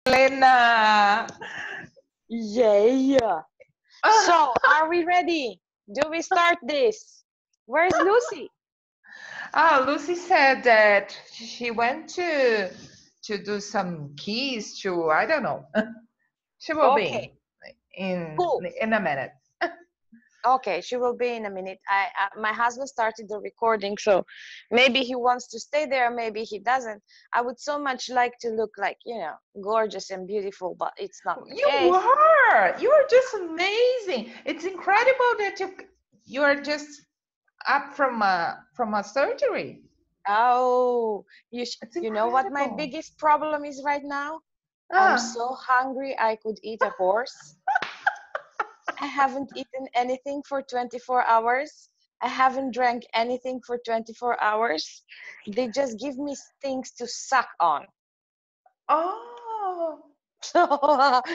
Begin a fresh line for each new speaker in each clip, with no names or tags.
Selena.
Yeah. So, are we ready? Do we start this? Where's Lucy?
Lucy said that she went to do some keys to, I don't know. She will
Okay,
be in
cool.
in a minute.
Okay, she will be in a minute. My husband started the recording, so maybe he wants to stay there, maybe he doesn't. I would so much like to look like, gorgeous and beautiful, but it's not the
You
case.
are just amazing. It's incredible that you are just up from a surgery.
Oh,
It's
you know what my
incredible.
biggest problem is right now? I'm
Ah,
so hungry I could eat a horse. I haven't eaten anything for 24 hours. I haven't drank anything for 24 hours. They just give me things to suck on.
oh.
So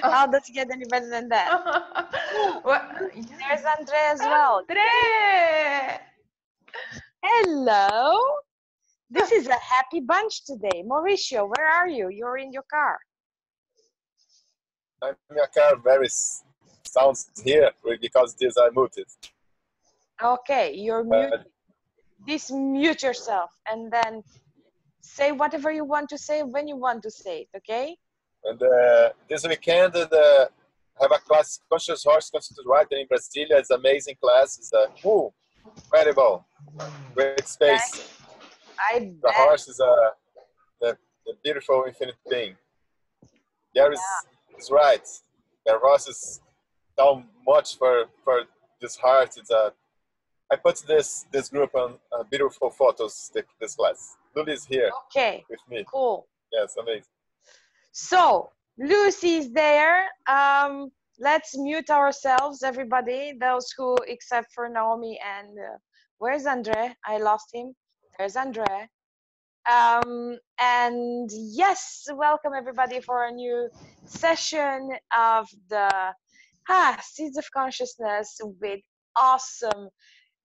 how does it get any better than that? Oh,
Well,
look,
yeah.
there's Andre as well.
Andre!
Hello. This is a happy bunch today. Mauricio, where are you? You're in your car.
I'm in a car. Very sounds here because these are muted.
Okay, you're muted. Mute yourself and then say whatever you want to say when you want to say it, okay?
And this weekend, have a class, Conscious Horse, Conscious Rider in Brasilia. It's an amazing class. It's incredible, great space.
I
The
bet.
horse is the beautiful infinite being. Gary is right. The horse is so much for this heart. I put this group on beautiful photos. This class. Luli is here.
Okay.
With me.
Cool.
Yes, amazing.
So Lucy's there. Let's mute ourselves, everybody. Those who, except for Naomi and where's Andre? I lost him. There's Andre. And yes, welcome everybody for a new session of the Seeds of Consciousness with awesome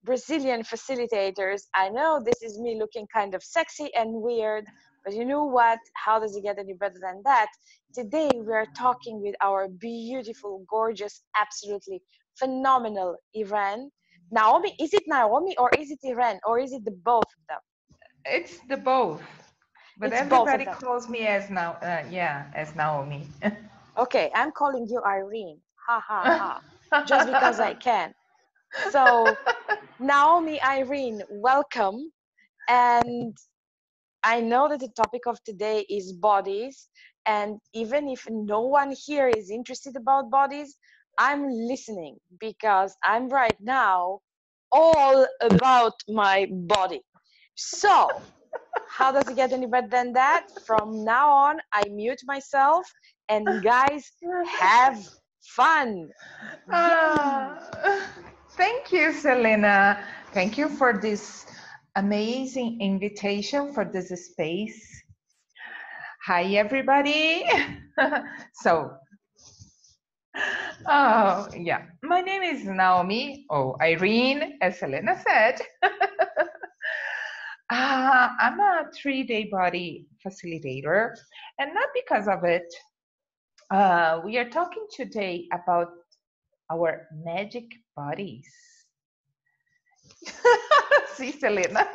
Brazilian facilitators. I know this is me looking kind of sexy and weird, but you know what? How does it get any better than that? Today we are talking with our beautiful, gorgeous, absolutely phenomenal Irene. Naomi, is it Naomi or is it Irene or is it the both of them?
It's the both. But
It's both of
everybody
them.
calls me as as Naomi.
Okay, I'm calling you Irene. Ha ha ha. Just because I can. So, Naomi, Irene, welcome. And I know that the topic of today is bodies. And even if no one here is interested about bodies, I'm listening because I'm right now all about my body. So, how does it get any better than that? From now on, I mute myself and guys, have fun.
Thank you, Selena. Thank you for this amazing invitation for this space. Hi, everybody. Yeah, my name is Naomi, Irene, as Selena said. I'm a 3-day body facilitator, and not because of it. We are talking today about our magic bodies. See, Selena?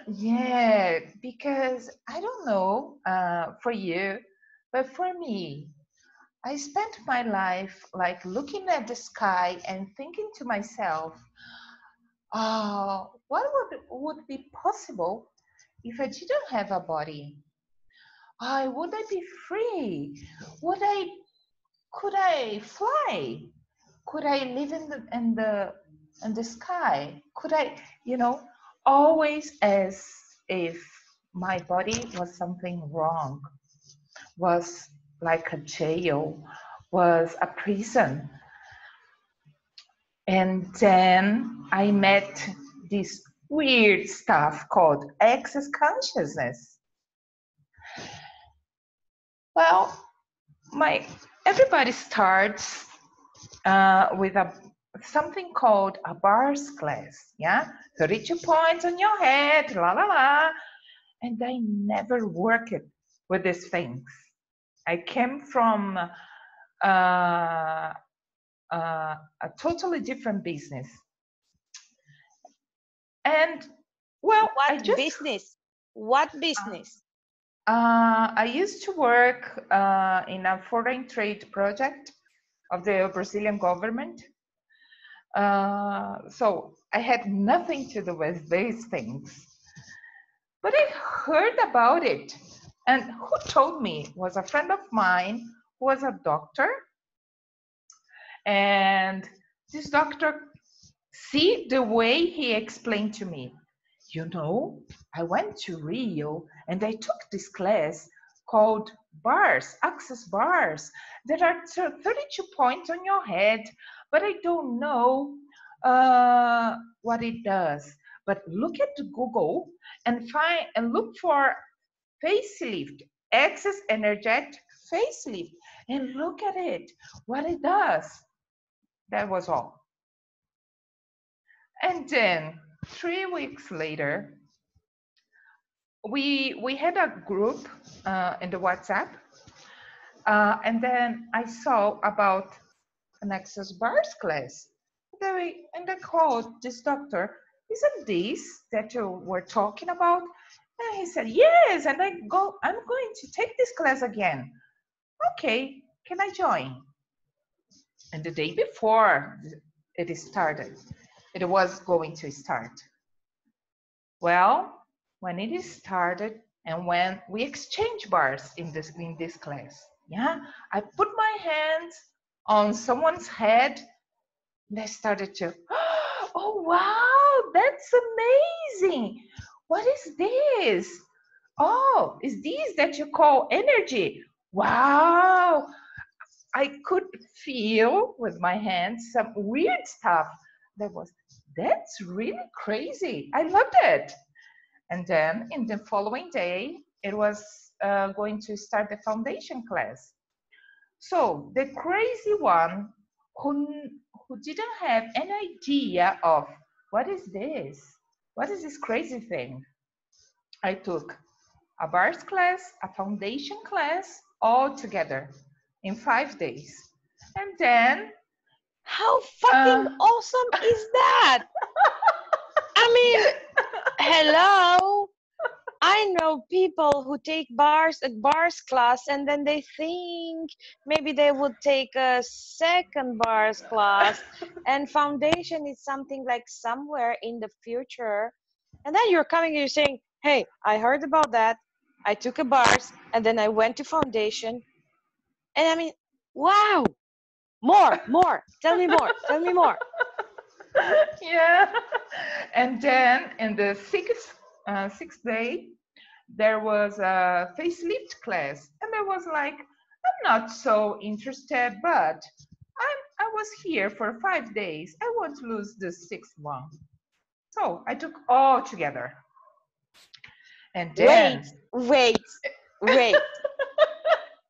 Yeah, because I don't know for you, but for me, I spent my life like looking at the sky and thinking to myself, what would be possible if I didn't have a body? Would I be free? Could I fly? Could I live in the sky? Could I, always as if my body was something wrong, was like a jail, was a prison. And then I met this weird stuff called access consciousness. Well, everybody starts with something called a bars class, yeah? 32 points on your head, la la la. And I never worked with these things. I came from a totally different business. And well, I
What
just
business? What business?
I used to work in a foreign trade project of the Brazilian government. So I had nothing to do with these things. But I heard about it. And who told me was a friend of mine who was a doctor. And this doctor, see the way he explained to me. You know, I went to Rio and I took this class called bars, access bars. There are 32 points on your head, but I don't know what it does. But look at Google and find and look for facelift, access energetic facelift, and look at it, what it does. That was all. And then 3 weeks later, we had a group in the WhatsApp, and then I saw about an access bars class. And I called this doctor. Isn't this that you were talking about? And he said, yes. And I'm going to take this class again. Okay, can I join? And the day before it started, it was going to start. Well, when it started and when we exchange bars in this class, yeah, I put my hands on someone's head and I started to, oh wow, that's amazing. What is this? Oh, is this that you call energy? Wow. I could feel with my hands some weird stuff. That's really crazy. I loved it. And then in the following day, it was going to start the foundation class. So the crazy one who didn't have any idea of what is this? What is this crazy thing? I took a bars class, a foundation class, all together in 5 days. And then,
How fucking awesome is that? I mean, hello. I know people who take a bars class and then they think maybe they would take a second bars class, and foundation is something like somewhere in the future. And then you're coming and you're saying, hey, I heard about that. I took a bars and then I went to foundation. And I mean, wow, more, tell me more, tell me more.
yeah. And then in the sixth day, there was a facelift class. And I was like, I'm not so interested, but I was here for 5 days. I won't lose the sixth one. So I took all together. And then
Wait.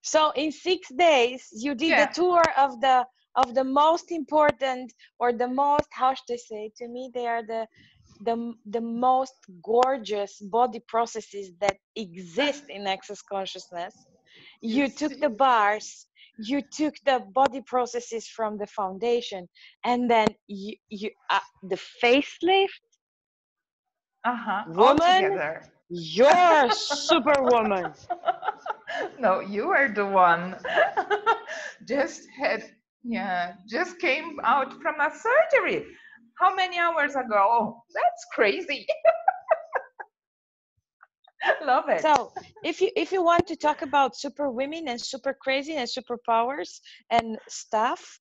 So in 6 days, you did the tour of the most important, or the most, how should I say to me, they are the most gorgeous body processes that exist in access consciousness. You took the bars, you took the body processes from the foundation, and then you the facelift.
All
Woman,
together.
you're a superwoman.
No, you are the one. just came out from a surgery. How many hours ago? That's crazy. Love it.
So if you want to talk about super women and super crazy and superpowers and stuff,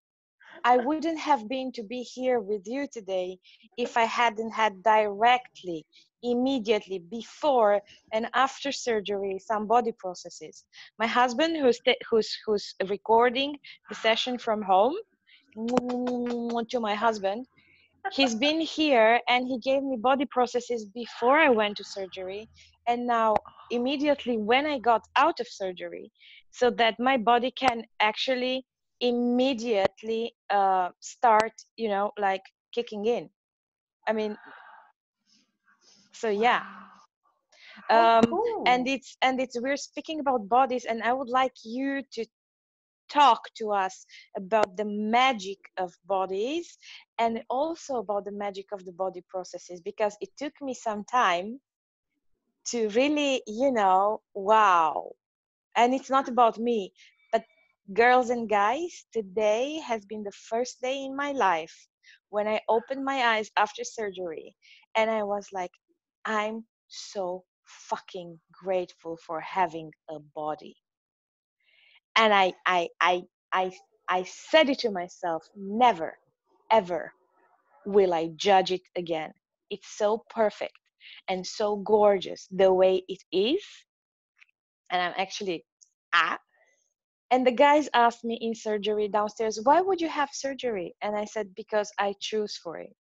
I wouldn't have been to be here with you today if I hadn't had directly, immediately, before and after surgery, some body processes. My husband, who's recording the session from home, to my husband, he's been here and he gave me body processes before I went to surgery, and now immediately when I got out of surgery, so that my body can actually immediately start, like kicking in. I mean, so yeah.
Oh,
um,
cool.
and it's we're speaking about bodies, and I would like you to talk to us about the magic of bodies and also about the magic of the body processes, because it took me some time to really, wow. And it's not about me, but girls and guys, today has been the first day in my life when I opened my eyes after surgery and I was like, I'm so fucking grateful for having a body. And I I said it to myself, never ever will I judge it again. It's so perfect and so gorgeous the way it is. And I'm actually ah. And the guys asked me in surgery downstairs, why would you have surgery? And I said, because I choose for it.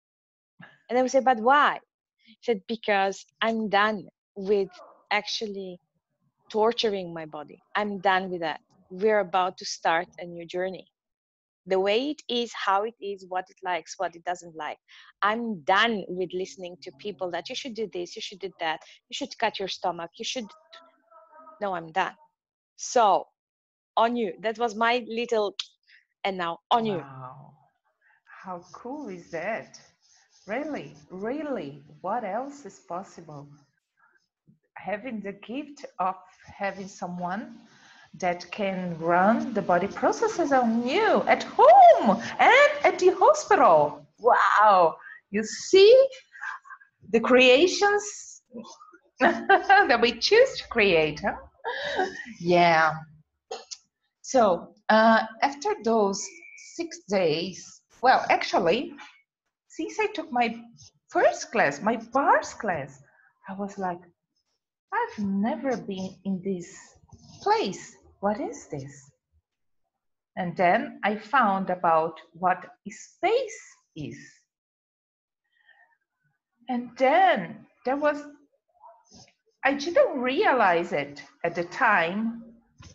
And they would say, but why? I said, because I'm done with actually torturing my body. I'm done with that. We're about to start a new journey. The way it is, how it is, what it likes, what it doesn't like. I'm done with listening to people that you should do this, you should do that, you should cut your stomach, you should. No, I'm done. So, on you. That was my little, and now on you.
Wow. How cool is that? Really, really, what else is possible? Having the gift of having someone that can run the body processes on you at home and at the hospital. Wow. You see the creations that we choose to create, huh? Yeah. So after those 6 days, well, actually, since I took my first class, my bars class, I was like, I've never been in this place. What is this? And then I found about what space is. And then I didn't realize it at the time.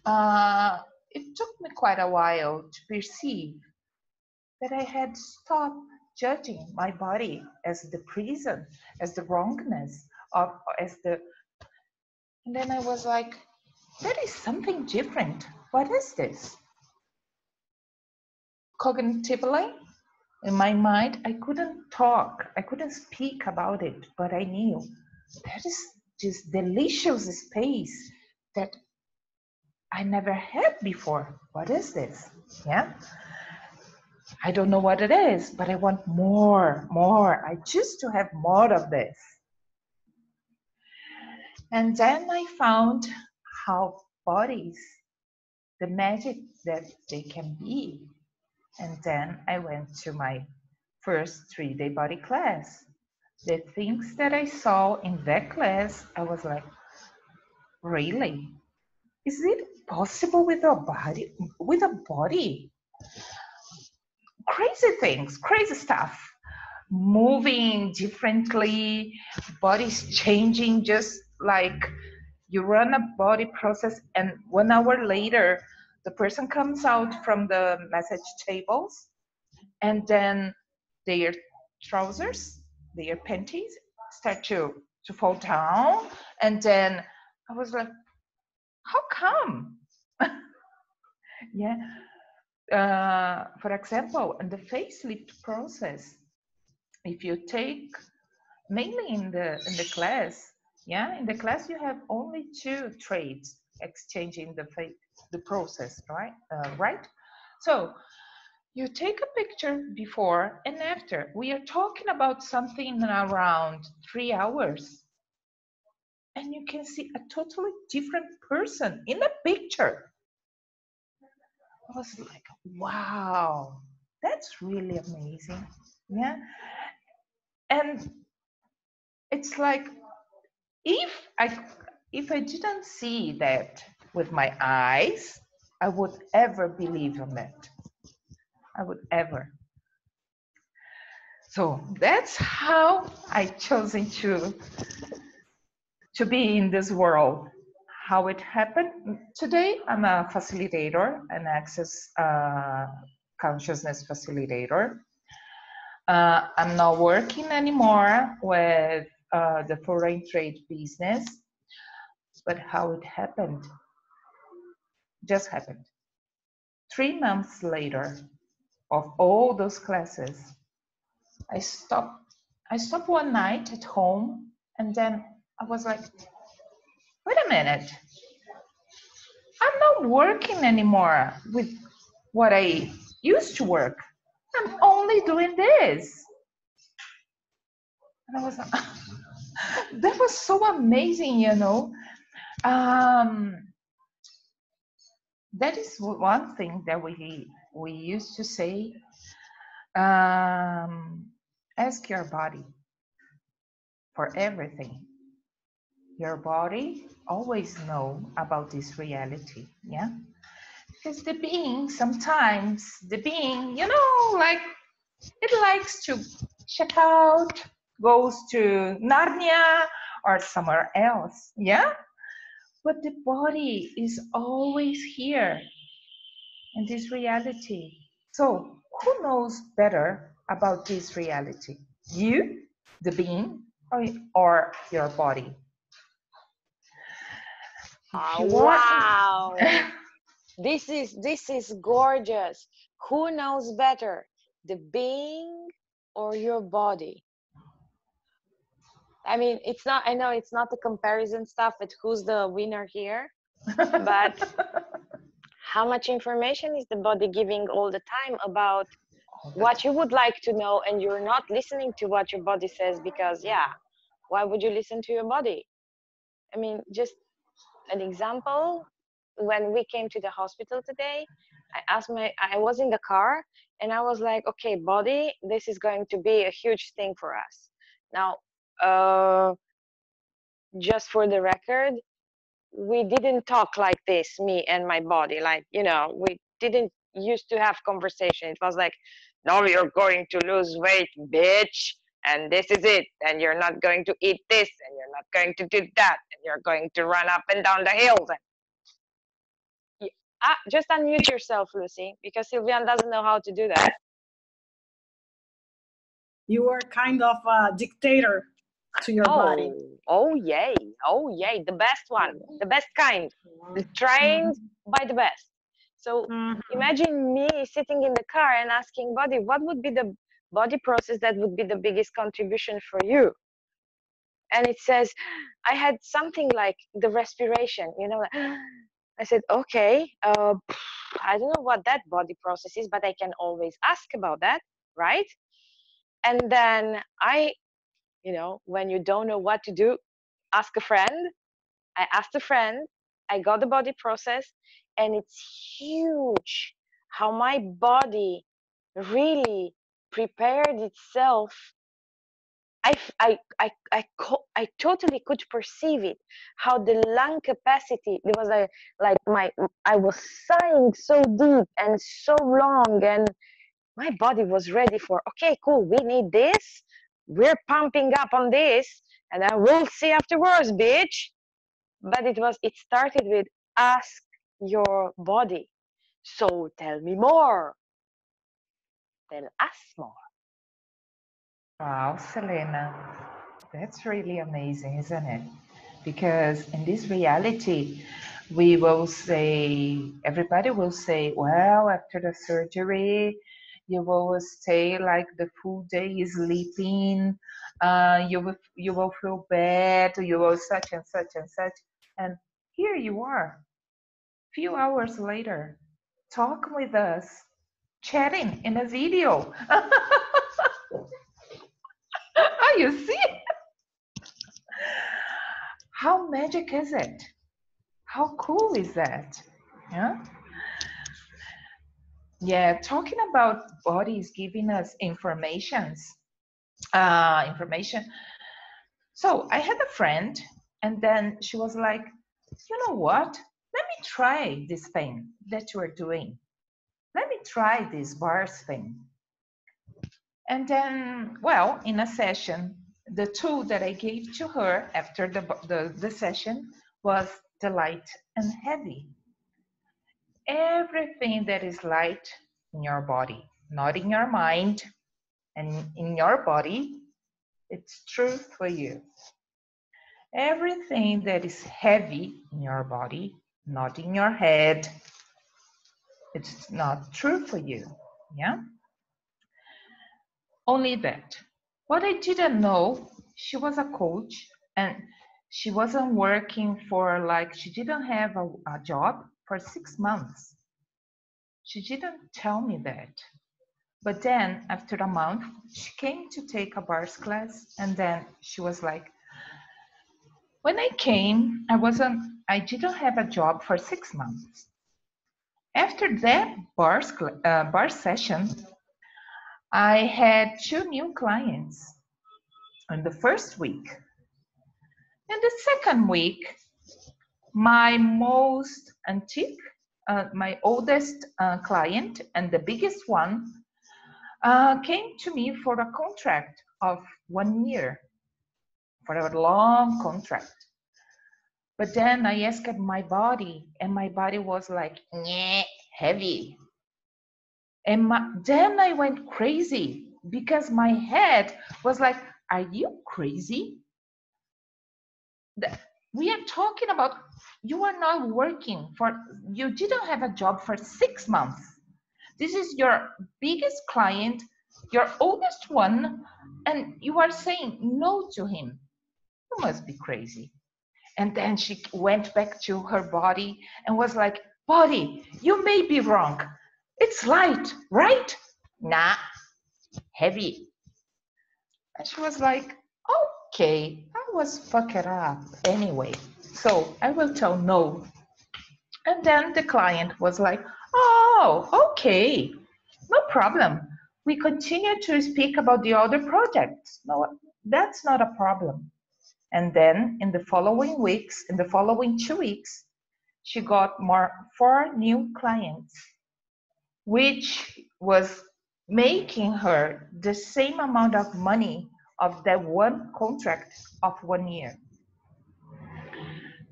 It took me quite a while to perceive that I had stopped judging my body as the prison, as the wrongness, or as the. And then I was like, there is something different. What is this? Cognitively, in my mind, I couldn't talk, I couldn't speak about it, but I knew there is this delicious space that I never had before. What is this? Yeah. I don't know what it is, but I want more, more. I choose to have more of this. And then I found how bodies, the magic that they can be. And then I went to my first 3-day body class. The things that I saw in that class, I was like, really? Is it possible with a body? With a body? Crazy things, crazy stuff. Moving differently, bodies changing, just like you run a body process and 1 hour later, the person comes out from the massage tables and then their trousers, their panties start to fall down. And then I was like, how come? Yeah. For example, in the facelift process, if you take mainly in the class, yeah, in the class you have only 2 trades exchanging the process, right? Right. So you take a picture before and after. We are talking about something around 3 hours, and you can see a totally different person in the picture. I was like, wow, that's really amazing. Yeah. And it's like if I if I didn't see that with my eyes, I would ever believe in that. I would ever. So that's how I chosen to be in this world. How it happened. Today, I'm a facilitator, an access consciousness facilitator. I'm not working anymore with the foreign trade business. But how it happened, just happened. 3 months later, of all those classes, I stopped one night at home, and then I was like, wait a minute, I'm not working anymore with what I used to work. I'm only doing this. And I was like, that was so amazing, you know. That is one thing that we used to say. Ask your body for everything. Your body always know about this reality, yeah. Because the being, sometimes the being, you know, like it likes to check out, goes to Narnia or somewhere else, yeah. But the body is always here in this reality. So who knows better about this reality? You, the being, or your body? If you want,
Wow. This is gorgeous. Who knows better, the being or your body? I mean, it's not, I know it's not the comparison stuff with who's the winner here, but how much information is the body giving all the time about what you would like to know, and you're not listening to what your body says, because yeah, why would you listen to your body? I mean, just an example, when we came to the hospital today, I was in the car and I was like, okay, body, this is going to be a huge thing for us. Now, just for the record, we didn't talk like this, me and my body, like, you know, we didn't used to have conversation. It was like, no, you're going to lose weight, bitch, and this is it, and you're not going to eat this, and you're not going to do that, and you're going to run up and down the hills. Just unmute yourself, Lucy, because Sylvian doesn't know how to do that.
You are kind of a dictator to your body.
Oh yay, the best one, the best kind, trained by the best. So imagine me sitting in the car and asking body, what would be the body process that would be the biggest contribution for you? And it says, I had something like the respiration, you know. I said, okay, I don't know what that body process is, but I can always ask about that, right? And then you know, when you don't know what to do, ask a friend. I asked a friend, I got the body process, and it's huge how my body really prepared itself. I totally could perceive it, how the lung capacity, there was I was sighing so deep and so long, and my body was ready for, okay, cool, we need this, we're pumping up on this, and then we'll see afterwards, bitch. But it started with ask your body. So tell me more. Tell us more.
wow, Selena, that's really amazing, isn't it? Because in this reality, we will say, everybody will say, well, after the surgery, you will stay like the full day sleeping, you will feel bad, you will such and such and such. And here you are, few hours later, talk with us, chatting in a video. Oh, you see? How magic is it? How cool is that? Yeah. Yeah, talking about bodies giving us information. So I had a friend, and then she was like, you know what? Let me try this thing that you are doing. Let me try this bars thing. And then, well, in a session, the tool that I gave to her after the session was the light and heavy. Everything that is light in your body, not in your mind, and in your body, it's truth for you. Everything that is heavy in your body, not in your head, it's not true for you. Yeah? Only that. What I didn't know, she was a coach and she wasn't working for she didn't have a job for 6 months. She didn't tell me that. But then after a month, she came to take a bars class and then she was like, when I came, I didn't have a job for 6 months. After that bar session, I had 2 new clients in the first week. In the second week, my most antique, my oldest client and the biggest one came to me for a contract of 1 year, for a long contract. But then I asked my body, and my body was like, "Nyeh, heavy." And then I went crazy because my head was like, are you crazy? We are talking about you are not working you didn't have a job for 6 months. This is your biggest client, your oldest one, and you are saying no to him. You must be crazy. And then she went back to her body and was like, body, you may be wrong. It's light, right? Nah, heavy. And she was like, okay, I was fucked up anyway, so I will tell no. And then the client was like, oh, okay, no problem. We continue to speak about the other projects. No, that's not a problem. And then in the following 2 weeks, she got 4 new clients, which was making her the same amount of money of that one contract of 1 year.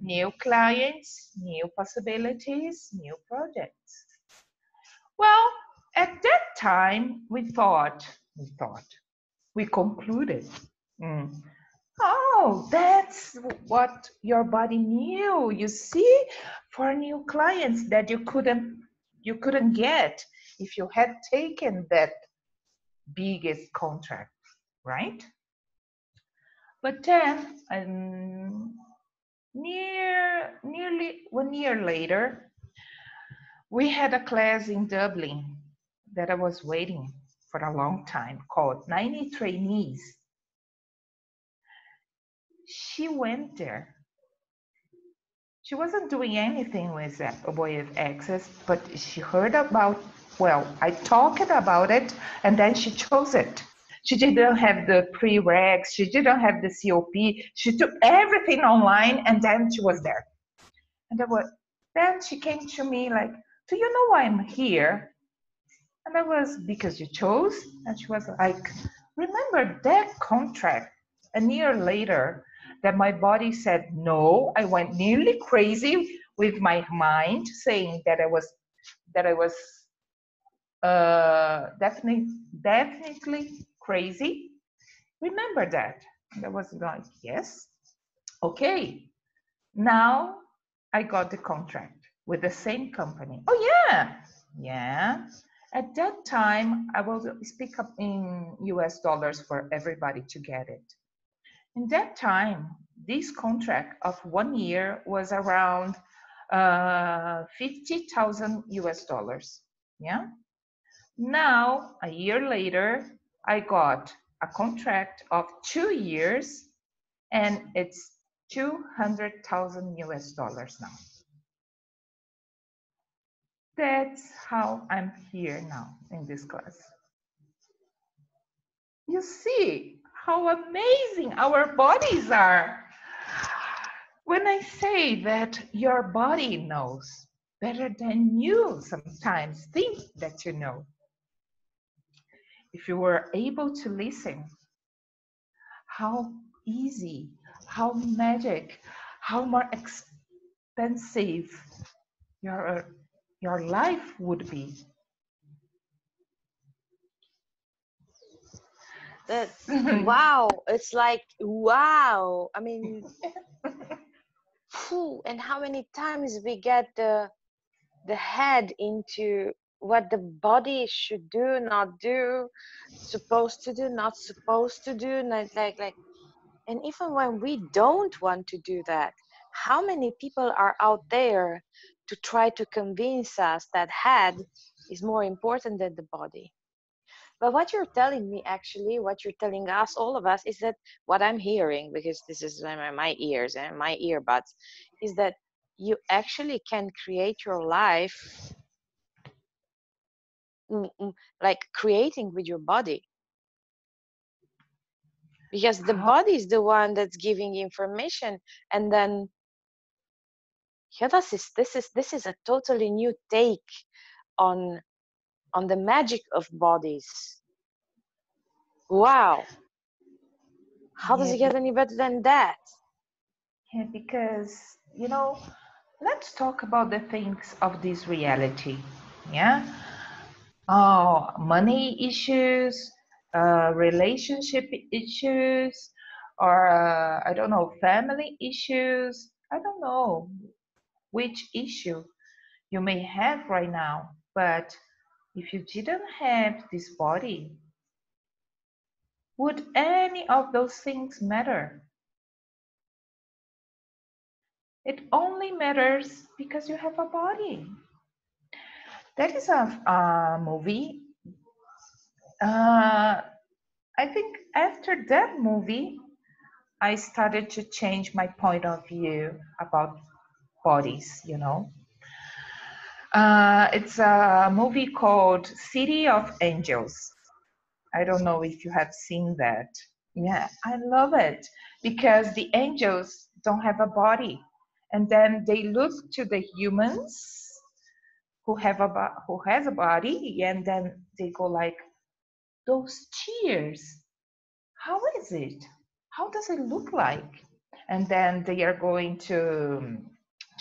New clients, new possibilities, new projects. Well, at that time, we concluded, oh, that's what your body knew. You see, for new clients that you couldn't get if you had taken that biggest contract, right? But then, nearly 1 year later, we had a class in Dublin that I was waiting for a long time called 90 Trainees. She went there. She wasn't doing anything with Access, but she heard about, I talked about it, and then she chose it. She didn't have the prereqs, she didn't have the COP, she took everything online, and then she was there. And then she came to me like, do you know why I'm here? And I was, because you chose? And she was like, remember that contract a year later that my body said no? I went nearly crazy with my mind saying that I was definitely crazy. Remember that? And I was like, yes. Okay. Now I got the contract with the same company. Oh yeah. Yeah. At that time, I will speak up in US dollars for everybody to get it. In that time, this contract of 1 year was around 50,000 US dollars. Yeah. Now, a year later, I got a contract of 2 years and it's 200,000 US dollars now. That's how I'm here now in this class. You see how amazing our bodies are. When I say that your body knows better than you sometimes think that you know. If you were able to listen, how easy, how magic, how more expensive your life would be.
That, wow, it's like, wow. I mean, phew, and how many times we get the head into what the body should do, not do, supposed to do, not supposed to do, like, and even when we don't want to do that, how many people are out there to try to convince us that head is more important than the body? But what you're telling me, actually, what you're telling us, all of us, is that what I'm hearing, because this is my ears and my earbuds, is that you actually can create your life like creating with your body. Because the body is the one that's giving information, and then yeah, this is a totally new take on the magic of bodies. Wow. How does it get any better than that?
Yeah, because, you know, let's talk about the things of this reality. Yeah. Oh, money issues, relationship issues, or I don't know, family issues. I don't know which issue you may have right now, but if you didn't have this body, would any of those things matter? It only matters because you have a body. That is a movie. I think after that movie, I started to change my point of view about bodies, you know. It's a movie called City of Angels. I don't know if you have seen that. Yeah, I love it because the angels don't have a body. And then they look to the humans who who has a body, and then they go like, those tears, how is it? How does it look like? And then they are going to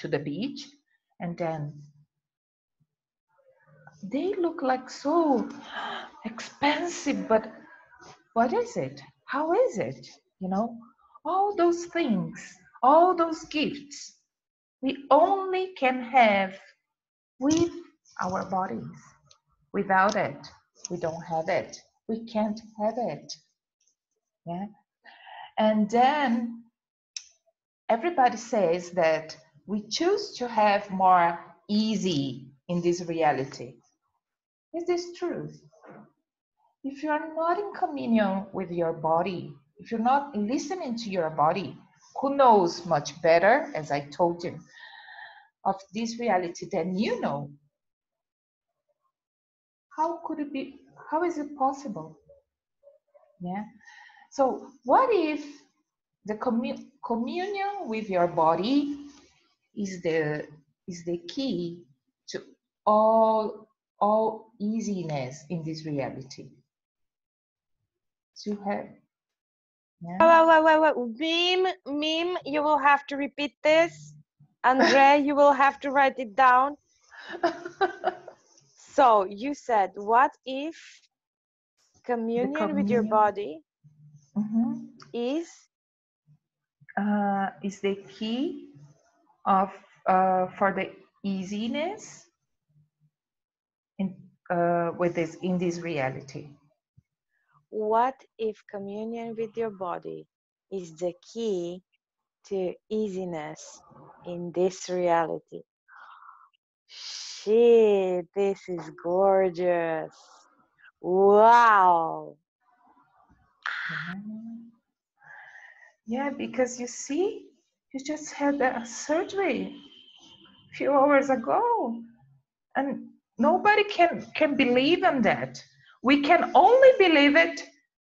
the beach, and then they look like so expensive, but what is it? How is it? You know, all those things, all those gifts, we only can have with our bodies. Without it, we don't have it. We can't have it. Yeah. And then everybody says that we choose to have more easy in this reality. Is this true? If you are not in communion with your body, if you're not listening to your body, who knows much better, as I told you, of this reality than you know, how could it be? How is it possible? Yeah. So, what if the communion with your body is the key to all easiness in this reality? To have, yeah.
Wait. Meme, you will have to repeat this. Andre, you will have to write it down. So you said, what if communion with your body is
the key of for the easiness in in this reality?
What if communion with your body is the key to easiness in this reality? Shit, this is gorgeous. Wow.
Yeah, because you see, you just had a surgery a few hours ago, and nobody can believe in that. We can only believe it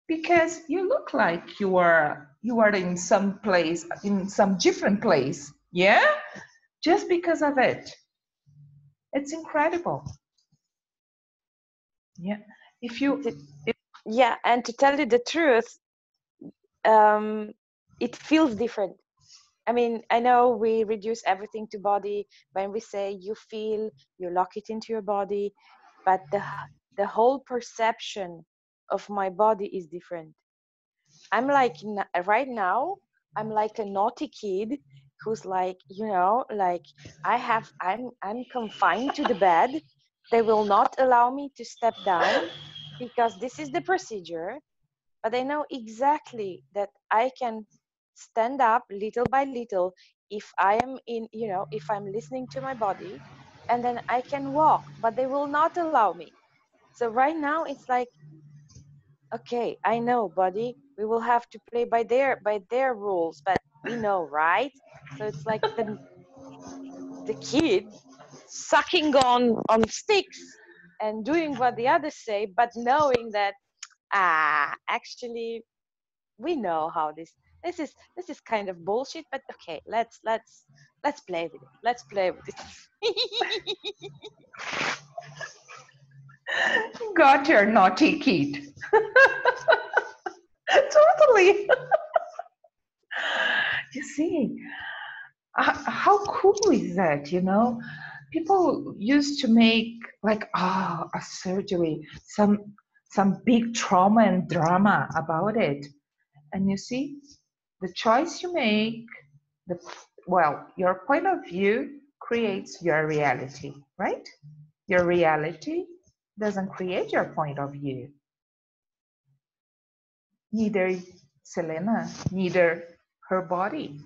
because you look like you are in some place, in some different place. Yeah, just because of it. It's incredible. Yeah,
yeah, and to tell you the truth, it feels different. I mean, I know we reduce everything to body when we say you feel, you lock it into your body, but the whole perception of my body is different. I'm like, right now, I'm like a naughty kid who's like, you know, like I'm confined to the bed. They will not allow me to step down because this is the procedure. But I know exactly that I can stand up little by little if I am in, you know, if I'm listening to my body, and then I can walk, but they will not allow me. So right now it's like, okay, I know, buddy, we will have to play by their rules, but we know, right? So it's like the kid sucking on sticks and doing what the others say, but knowing that actually we know how this is kind of bullshit, but okay, let's play with it. Let's play with it.
Got your naughty kid. Totally. You see, how cool is that, you know? People used to make like, oh, a surgery, some big trauma and drama about it. And you see, the choice you make, the well, your point of view creates your reality, right? Your reality doesn't create your point of view. Neither Selena, neither her body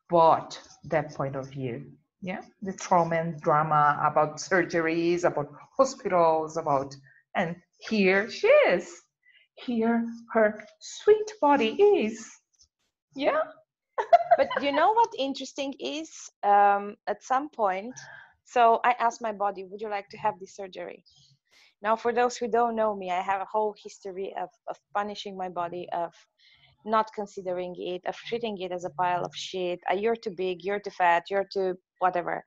bought that point of view. Yeah, the trauma and drama about surgeries, about hospitals, about, and here she is. Here her sweet body is. Yeah.
But you know what interesting is? At some point, so I asked my body, would you like to have this surgery? Now, for those who don't know me, I have a whole history of punishing my body, of not considering it, of treating it as a pile of shit. You're too big, you're too fat, you're too whatever.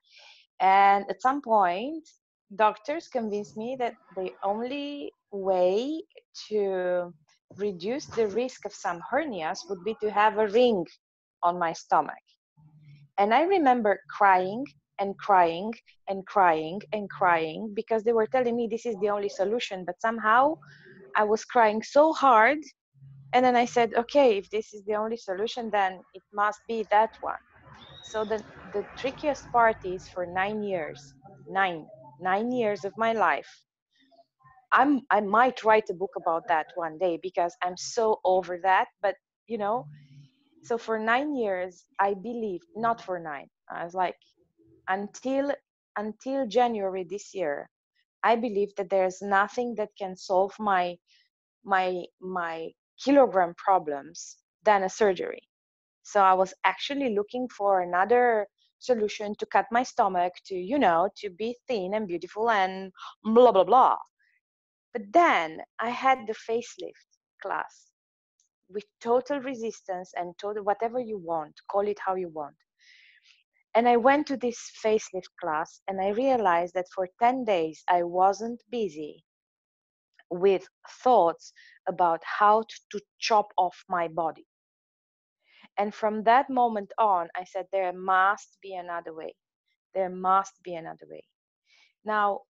And at some point, doctors convinced me that the only way to reduce the risk of some hernias would be to have a ring on my stomach. And I remember crying and crying and crying and crying because they were telling me this is the only solution. But somehow I was crying so hard. And then I said, okay, if this is the only solution, then it must be that one. So the trickiest part is for 9 years, nine years of my life. I might write a book about that one day because I'm so over that. But you know, so for 9 years, I believed, not for nine, I was like, until January this year, I believe that there's nothing that can solve my kilogram problems than a surgery. So I was actually looking for another solution to cut my stomach, to, you know, to be thin and beautiful and blah blah blah. But then I had the facelift class with total resistance and total whatever you want, call it how you want. And I went to this facelift class and I realized that for 10 days I wasn't busy with thoughts about how to chop off my body. And from that moment on, I said, there must be another way. There must be another way. Now,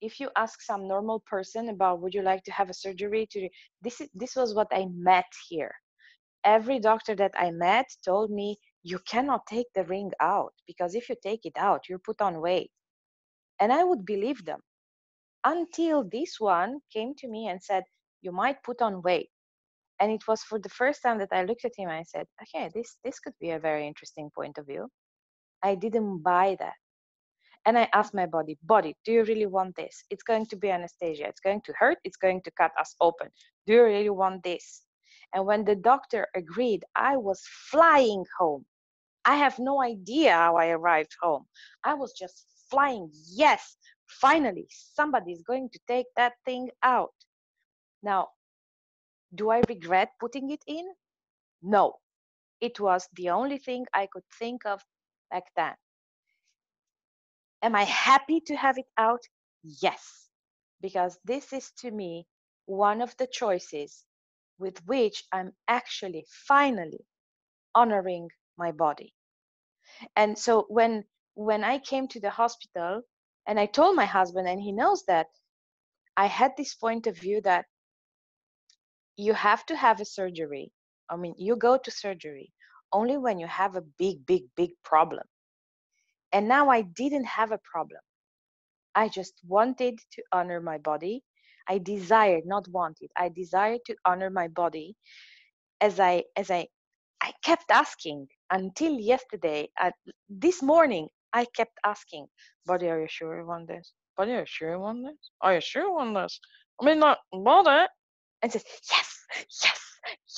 if you ask some normal person about would you like to have a surgery to this was what I met here. Every doctor that I met told me you cannot take the ring out because if you take it out, you put on weight. And I would believe them until this one came to me and said, you might put on weight. And it was for the first time that I looked at him and I said, okay, this could be a very interesting point of view. I didn't buy that. And I asked my body, do you really want this? It's going to be anesthesia. It's going to hurt. It's going to cut us open. Do you really want this? And when the doctor agreed, I was flying home. I have no idea how I arrived home. I was just flying. Yes, finally, somebody is going to take that thing out. Now, do I regret putting it in? No. It was the only thing I could think of back then. Am I happy to have it out? Yes, because this is to me one of the choices with which I'm actually finally honoring my body. And so when I came to the hospital and I told my husband, and he knows that, I had this point of view that you have to have a surgery. I mean, you go to surgery only when you have a big, big, big problem. And now I didn't have a problem. I just wanted to honor my body. I desired, not wanted, I desired to honor my body as I kept asking until yesterday. This morning, I kept asking, body, are you sure you want this? Body, are you sure you want this? Are you sure you want this? I mean, not body. And says, yes, yes,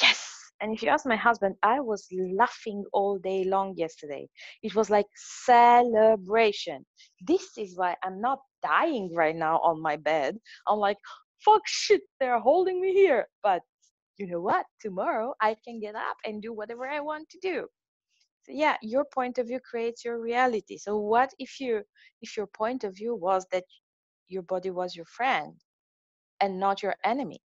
yes. And if you ask my husband, I was laughing all day long yesterday. It was like celebration. This is why I'm not dying right now on my bed. I'm like, fuck shit, they're holding me here. But you know what? Tomorrow I can get up and do whatever I want to do. So yeah, your point of view creates your reality. So what if your point of view was that your body was your friend and not your enemy?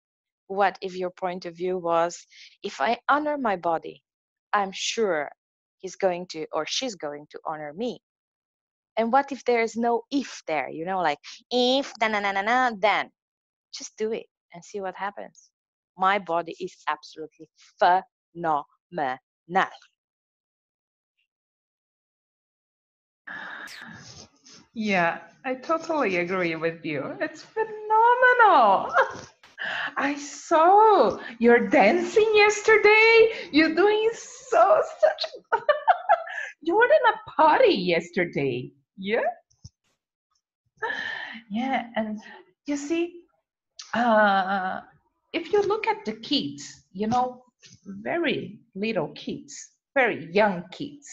What if your point of view was, if I honor my body, I'm sure he's going to or she's going to honor me? And what if there is no if there, like if, then just do it and see what happens. My body is absolutely phenomenal.
Yeah, I totally agree with you. It's phenomenal. I saw you're dancing yesterday. You're doing such. You were in a party yesterday. Yeah. Yeah, and you see, if you look at the kids, very little kids, very young kids,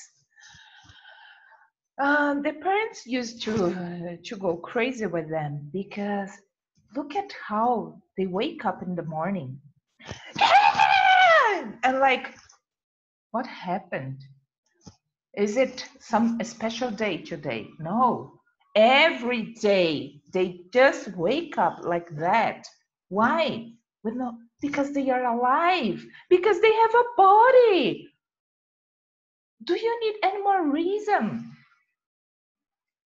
the parents used to go crazy with them because look at how they wake up in the morning and like, what happened? Is it a special day today? No. Every day they just wake up like that. Why? Because they are alive. Because they have a body. Do you need any more reason?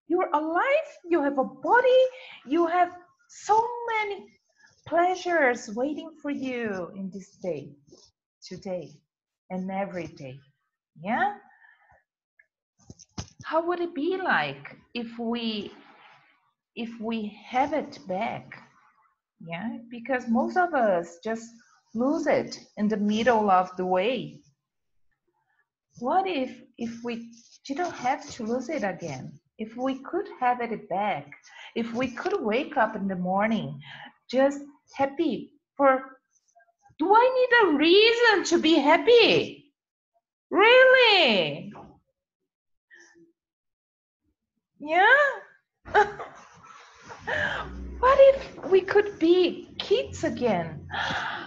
You're alive. You have a body. You have so many pleasures waiting for you in this day, today, and every day. Yeah? How would it be like if we have it back? Yeah, because most of us just lose it in the middle of the way. What if we didn't have to lose it again? If we could have it back, if we could wake up in the morning just happy for, do I need a reason to be happy? Really? Yeah? What if we could be kids again?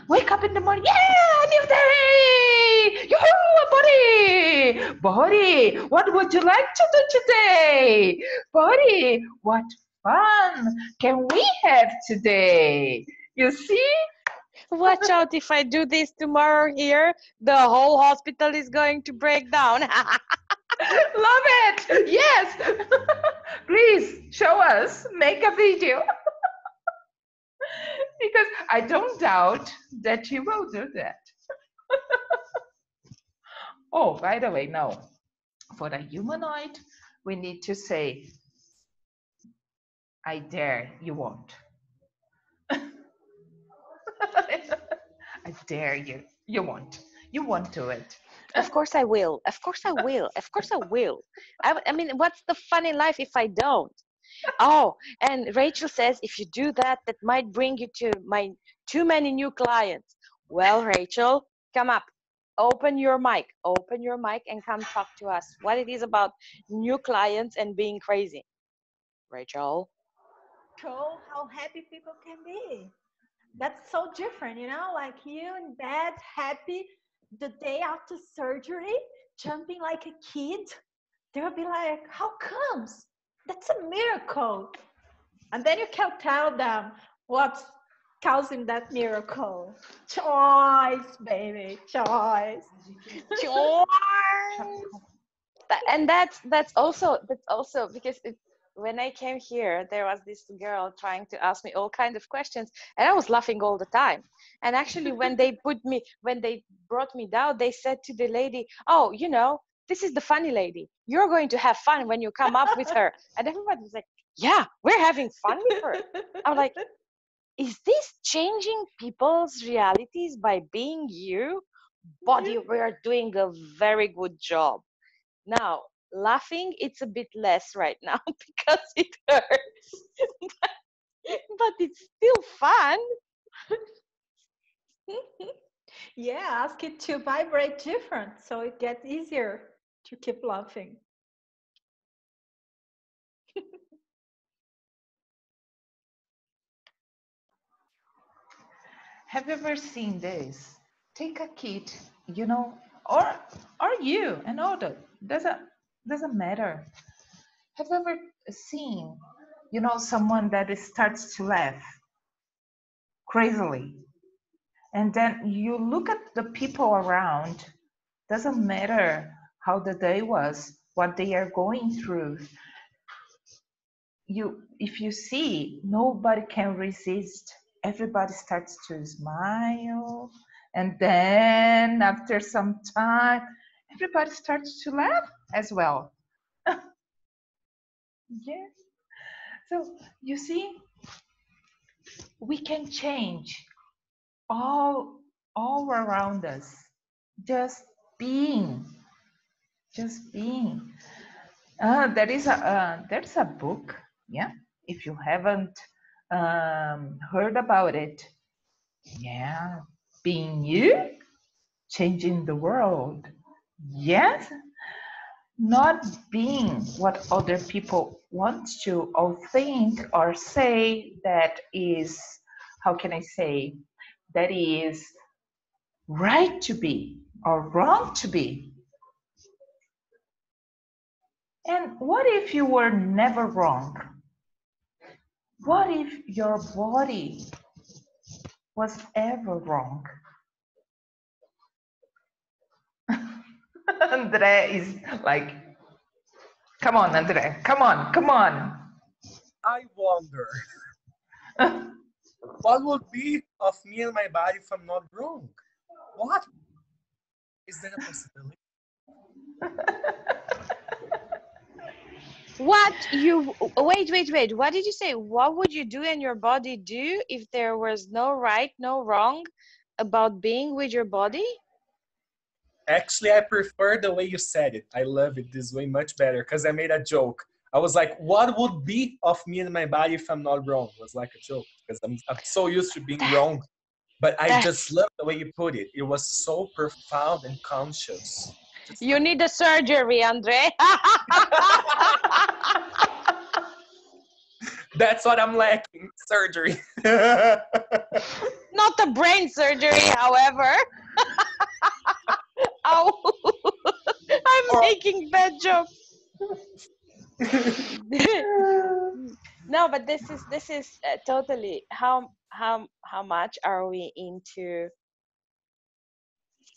Wake up in the morning, yeah, new day! Yoo-hoo, buddy! Buddy, what would you like to do today? Buddy, what fun can we have today? You see?
Watch out, if I do this tomorrow here, the whole hospital is going to break down.
Love it! Yes! Please show us, make a video. Because I don't doubt that you will do that. Oh, by the way, no. For the humanoid, we need to say, I dare, you won't. I dare you, you won't. You won't do it.
Of course I will. Of course I will. Of course I will. I mean, what's the fun in life if I don't? Oh, and Rachel says if you do that, that might bring you to too many new clients. Well, Rachel, come up. Open your mic and come talk to us what it is about new clients and being crazy. Rachel.
Show how happy people can be. That's so different, like you in bed, happy, the day after surgery, jumping like a kid. They'll be like, how comes? That's a miracle. And then you can tell them what's causing that miracle. Choice, baby, choice.
And that's also because when I came here, there was this girl trying to ask me all kinds of questions, and I was laughing all the time. And actually, when they brought me down, they said to the lady, "Oh, you know, this is the funny lady. You're going to have fun when you come up with her." And everybody was like, "Yeah, we're having fun with her." I'm like, is this changing people's realities by being you? Body, we are doing a very good job. Now, laughing, it's a bit less right now because it hurts, but it's still fun.
Yeah, ask it to vibrate different so it gets easier to keep laughing.
Have you ever seen this? Take a kid, you know, or you, an adult. Doesn't matter. Have you ever seen, you know, someone that starts to laugh crazily, and then you look at the people around. Doesn't matter how the day was, what they are going through. If you see, nobody can resist. Everybody starts to smile, and then after some time, everybody starts to laugh as well. Yes. So you see, we can change all all around us. Just being, just being. There's a book, yeah. If you haven't heard about it, yeah, being you, changing the world. Yes, not being what other people want to or think or say that is, how can I say, that is right to be or wrong to be. And what if you were never wrong? What if your body was ever wrong? Andre is like, come on, Andre, come on, come on.
I wonder what would be of me and my body if I'm not wrong? What? Is that a possibility?
Wait. What did you say? What would you do and your body do if there was no right, no wrong about being with your body?
Actually, I prefer the way you said it. I love it this way much better because I made a joke. I was like, what would be of me and my body if I'm not wrong? It was like a joke because I'm so used to being wrong. But I just love the way you put it. It was so profound and conscious.
You need a surgery, Andre.
That's what I'm lacking, surgery.
Not a brain surgery, however. Oh, I'm making bad jokes. No, but this is totally how much are we into?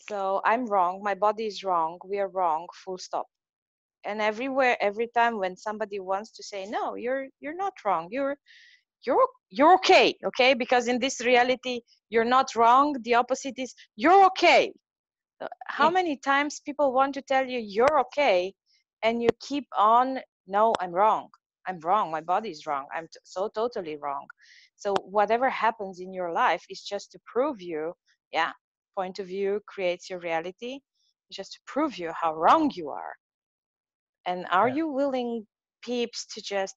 So I'm wrong. My body is wrong. We are wrong. Full stop. And everywhere, every time when somebody wants to say no, you're not wrong. You're okay. Okay, because in this reality, you're not wrong. The opposite is you're okay. How many times people want to tell you you're okay, and you keep on, no, I'm wrong. I'm wrong. My body is wrong. I'm so totally wrong. So whatever happens in your life is just to prove you, yeah, point of view creates your reality, just to prove you how wrong you are. And are you willing, peeps, to just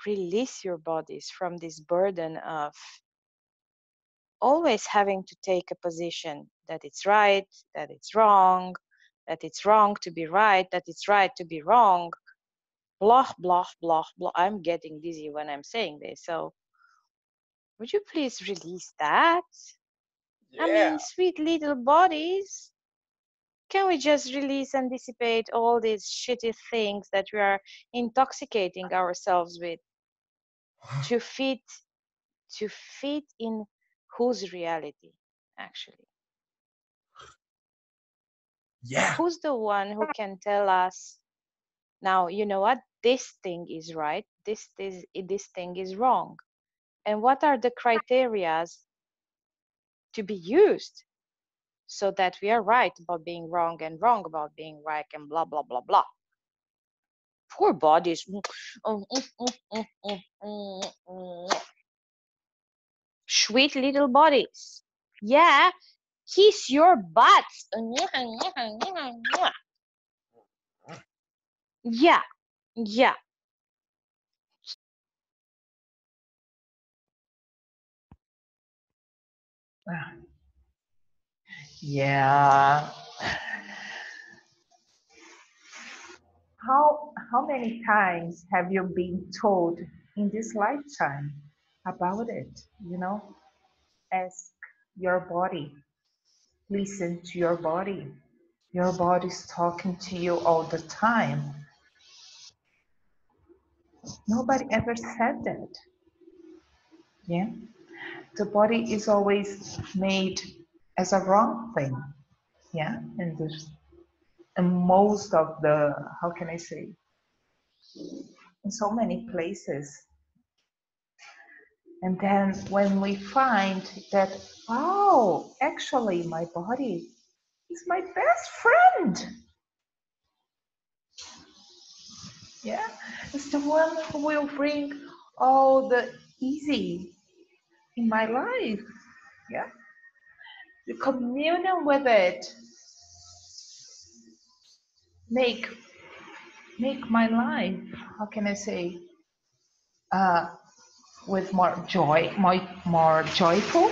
release your bodies from this burden of always having to take a position that it's right, that it's wrong, that it's wrong to be right, that it's right to be wrong, blah, blah, blah, blah. I'm getting dizzy when I'm saying this. So would you please release that?
Yeah.
I mean, sweet little bodies. Can we just release and dissipate all these shitty things that we are intoxicating ourselves with to fit in whose reality, actually?
Yeah.
Who's the one who can tell us, now, you know what? this thing is right, this thing is wrong, and what are the criteria to be used so that we are right about being wrong and wrong about being right and blah blah blah blah. Poor bodies. Sweet little bodies. Yeah, kiss your butts. Yeah, yeah.
Yeah. How many times have you been told in this lifetime about it? Ask your body. Listen to your body. Your body's talking to you all the time. Nobody ever said that. Yeah. The body is always made as a wrong thing. Yeah. And most of the, how can I say, in so many places. And then when we find that, oh, actually my body is my best friend. Yeah. It's the one who will bring all the easy in my life. Yeah. The communion with it make my life, how can I say, uh, with more joy, more joyful.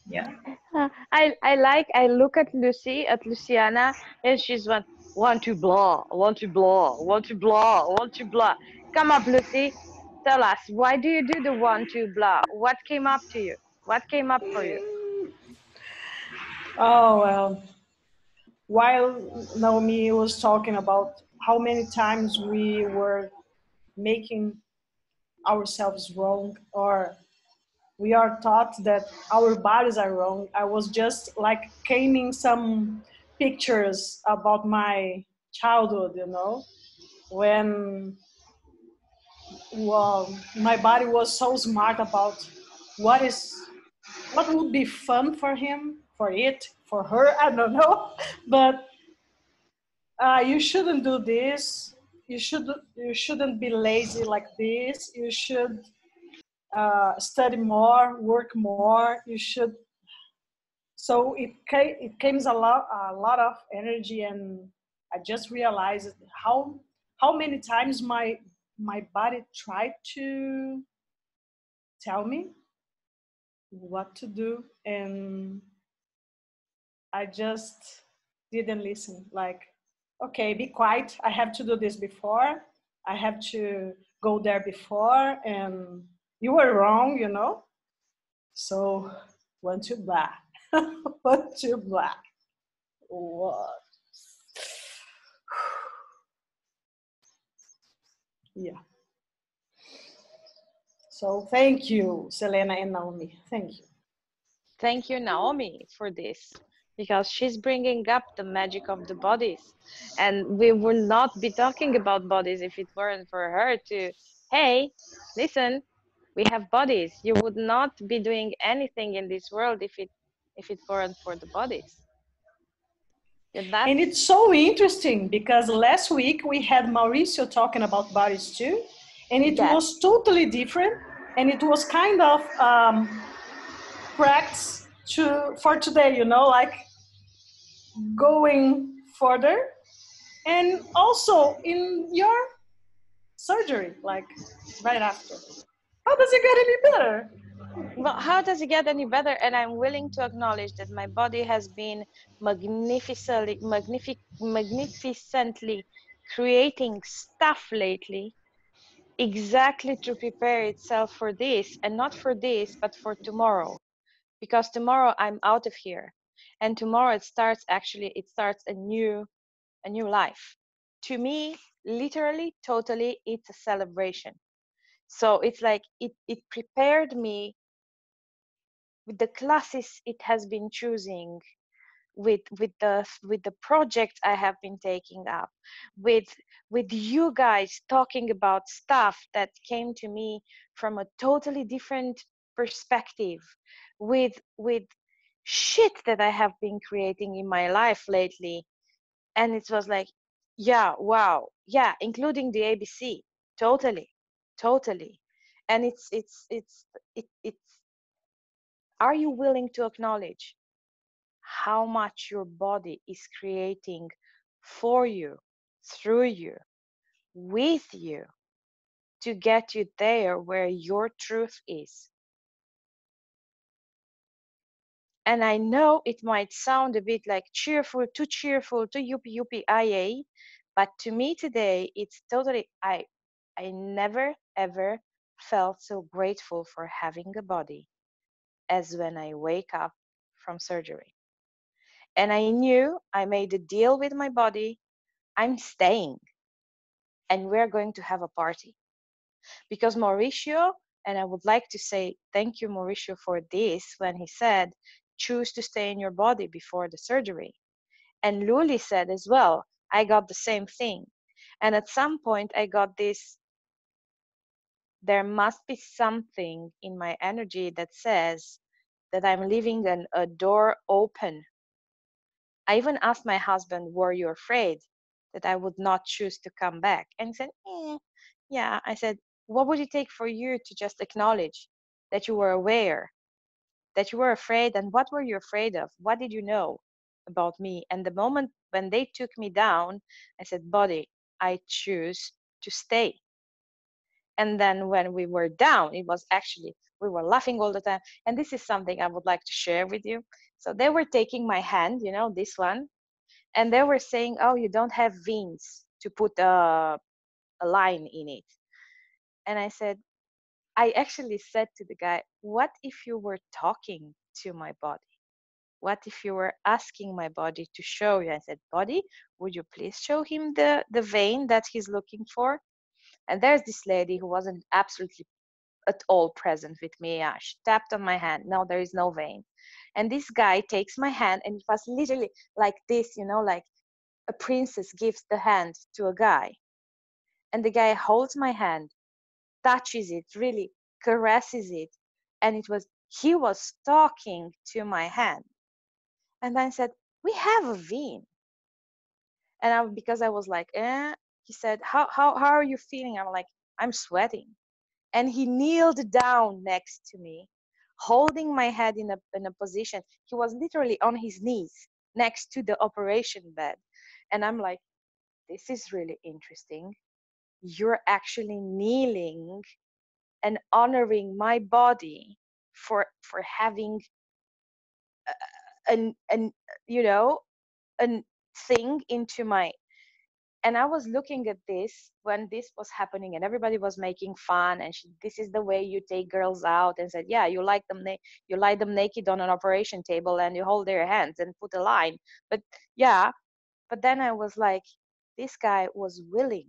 Yeah.
I look at Luciana, and she's want to blah, want to blah, want to blah, want to blah. Come up, Lucy. Tell us, why do you do the want to blah? What came up to you? What came up for you?
Oh, well, while Naomi was talking about how many times we were making ourselves wrong, or we are taught that our bodies are wrong, I was just like caning some pictures about my childhood, when my body was so smart about what would be fun for him, for it, for her, I don't know. But you shouldn't do this. You shouldn't be lazy like this. You should study more, work more. You should. So it came a lot of energy, and I just realized how many times my body tried to tell me what to do, and I just didn't listen. Like, okay, be quiet. I have to do this before. I have to go there before, and you were wrong. So, one, two, blah. One, two, blah. What? Yeah. So, thank you, Selena and Naomi. Thank you.
Thank you, Naomi, for this, because she's bringing up the magic of the bodies. And we would not be talking about bodies if it weren't for her to, hey, listen, we have bodies. You would not be doing anything in this world if it weren't for the bodies.
And it's so interesting because last week we had Mauricio talking about bodies too, and it was totally different, and it was kind of practice for today, like going further, and also in your surgery, like right after. How does it get any better?
Well, how does it get any better? And I'm willing to acknowledge that my body has been magnificently creating stuff lately, exactly to prepare itself for this, and not for this, but for tomorrow. Because tomorrow I'm out of here, and tomorrow it starts a new life. To me, literally, totally, it's a celebration. So it's like it prepared me with the classes it has been choosing, with the project I have been taking up, with you guys talking about stuff that came to me from a totally different perspective, with shit that I have been creating in my life lately. And it was like, yeah, wow, yeah, including the ABC, totally. And it's are you willing to acknowledge how much your body is creating for you, through you, with you, to get you there where your truth is? And I know it might sound a bit like cheerful, too yuppie yuppie IA, but to me today, it's totally, I never ever felt so grateful for having a body as when I wake up from surgery. And I knew I made a deal with my body. I'm staying and we're going to have a party. Because Mauricio, and I would like to say thank you, Mauricio, for this, when he said, choose to stay in your body before the surgery. And Luli said as well, I got the same thing. And at some point I got this, there must be something in my energy that says that I'm leaving a door open. I even asked my husband, were you afraid that I would not choose to come back? And he said, yeah. I said, what would it take for you to just acknowledge that you were aware, that you were afraid? And what were you afraid of? What did you know about me? And the moment when they took me down, I said, body, I choose to stay. And then when we were down, it was actually, we were laughing all the time. And this is something I would like to share with you. So they were taking my hand, you know, this one, and they were saying, oh, you don't have veins to put a line in it. And I said, I actually said to the guy, what if you were talking to my body? What if you were asking my body to show you? I said, body, would you please show him the vein that he's looking for? And there's this lady who wasn't absolutely at all present with me. Yeah, she tapped on my hand. No, there is no vein. And this guy takes my hand, and it was literally like this, you know, like a princess gives the hand to a guy. And the guy holds my hand, touches it, really caresses it. And he was talking to my hand. And I said, we have a vein. And because I was like, he said, how are you feeling? I'm like, I'm sweating. And he kneeled down next to me, holding my head in a position. He was literally on his knees next to the operation bed. And I'm like, this is really interesting. You're actually kneeling and honoring my body for having an you know, a thing into my. And I was looking at this when this was happening, and everybody was making fun. And this is the way you take girls out, and said, yeah, you you lie them naked on an operation table, and you hold their hands and put a line. But yeah, but then I was like, this guy was willing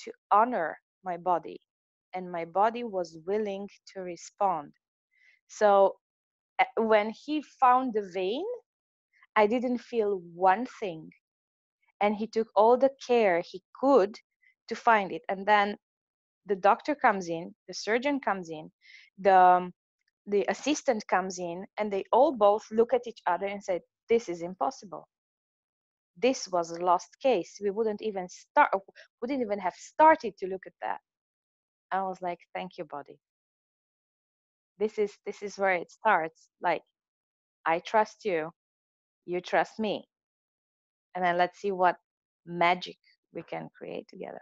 to honor my body, and my body was willing to respond. So when he found the vein, I didn't feel one thing. And he took all the care he could to find it. And then the doctor comes in, the surgeon comes in, the assistant comes in, and they all both look at each other and said, this is impossible. This was a lost case. We wouldn't even have started to look at that. I was like, thank you, body. This is where it starts. Like, I trust you, you trust me. And then let's see what magic we can create together.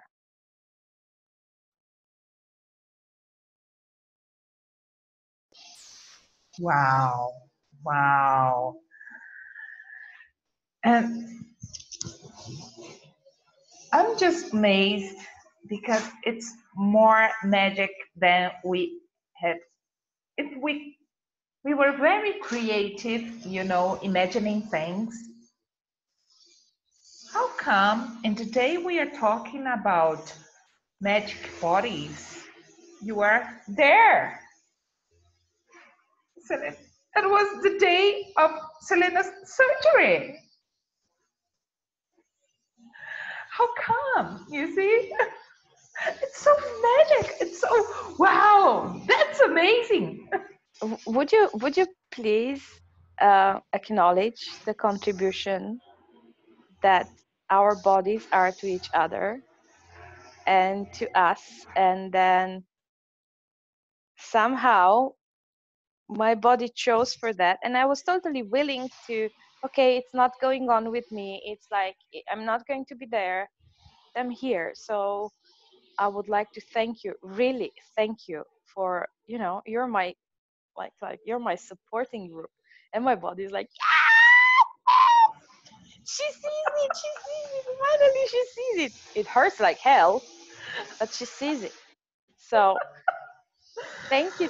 Wow. Wow. And I'm just amazed because it's more magic than we had. If we were very creative, you know, imagining things. How come? And today we are talking about magic bodies. You are there. Isn't it? That was the day of Selena's surgery. How come? You see? It's so magic. It's so wow. That's amazing.
Would you please acknowledge the contribution that our bodies are to each other and to us, and then somehow my body chose for that, and I was totally willing to, okay, it's not going on with me, it's like I'm not going to be there, I'm here. So I would like to thank you, really thank you for, you're my like you're my supporting group. And my body is like, yeah! She sees it, finally she sees it. It hurts like hell, but she sees it. So thank you.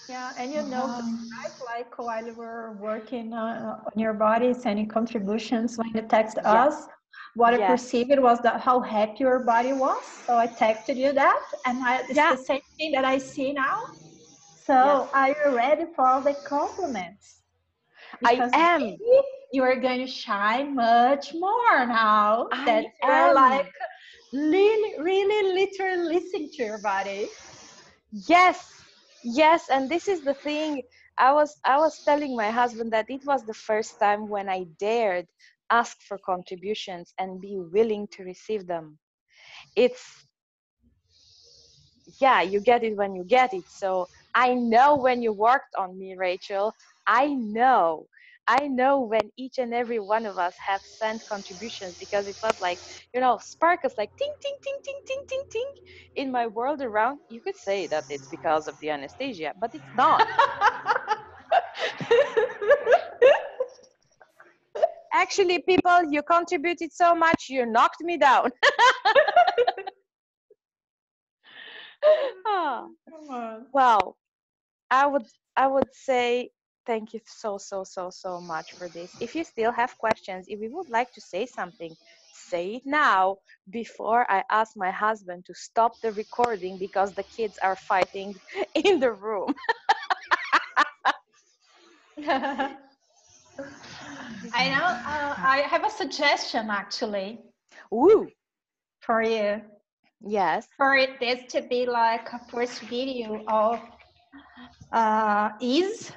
Yeah, and you know, right, like while we were working on your body, sending contributions, when you text us, what I perceived was that how happy your body was. So I texted you that, and it's the same thing that I see now. So are you ready for all the compliments? Because
I am.
maybe you are going to shine much more now that you're like really literally listening to your body.
Yes, and this is the thing. I was telling my husband that it was the first time when I dared ask for contributions and be willing to receive them. It's, you get it when you get it. So I know when you worked on me, Rachel. I know when each and every one of us have sent contributions, because it was like, sparkles like ting, ting, ting, ting, ting, ting, ting in my world around. You could say that it's because of the anesthesia, but it's not. Actually, people, you contributed so much, you knocked me down. Well, I would say thank you so much for this. If you still have questions, if you would like to say something, say it now before I ask my husband to stop the recording because the kids are fighting in the room.
I know. I have a suggestion actually.
Woo!
For you.
Yes.
For this to be like a first video of ease.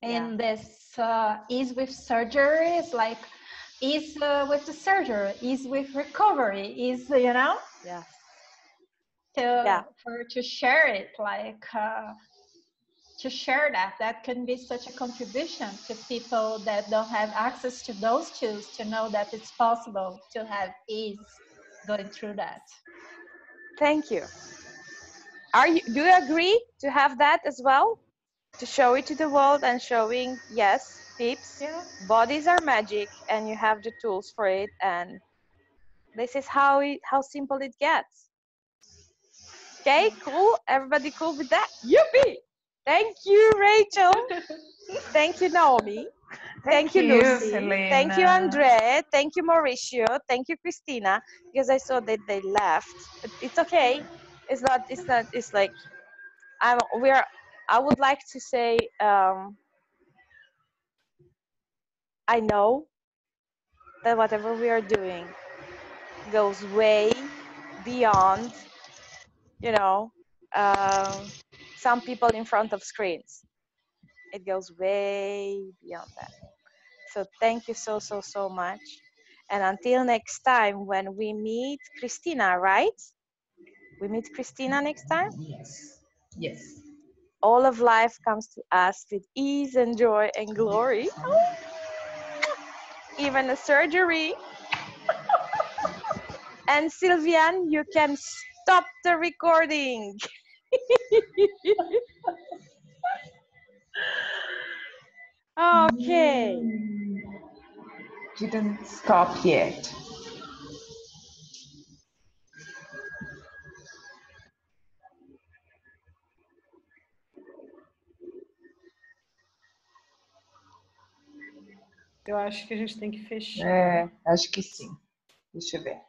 And this ease with surgery is like ease with the surgery, ease with recovery, ease,
Yes.
To share it, like to share that can be such a contribution to people that don't have access to those tools, to know that it's possible to have ease going through that.
Thank you. Do you agree to have that as well? To show it to the world and showing, yes, peeps, bodies are magic and you have the tools for it, and this is how simple it gets. Okay, cool. Everybody cool with that? Yippee! Thank you, Rachel. Thank you, Naomi. Thank you, Lucy.
Selena.
Thank you, Andre. Thank you, Mauricio. Thank you, Christina. Because I saw that they left, but it's okay. It's not. It's like I would like to say. I know that whatever we are doing goes way beyond, some people in front of screens. It goes way beyond that. So thank you so much. And until next time when we meet Christina, right? We meet Christina next time?
Yes.
All of life comes to us with ease and joy and glory. Even a surgery. And Sylvian, you can stop the recording. Okay.
Didn't stop yet.
Eu acho que a gente tem que fechar.
É, acho que sim. Deixa eu ver.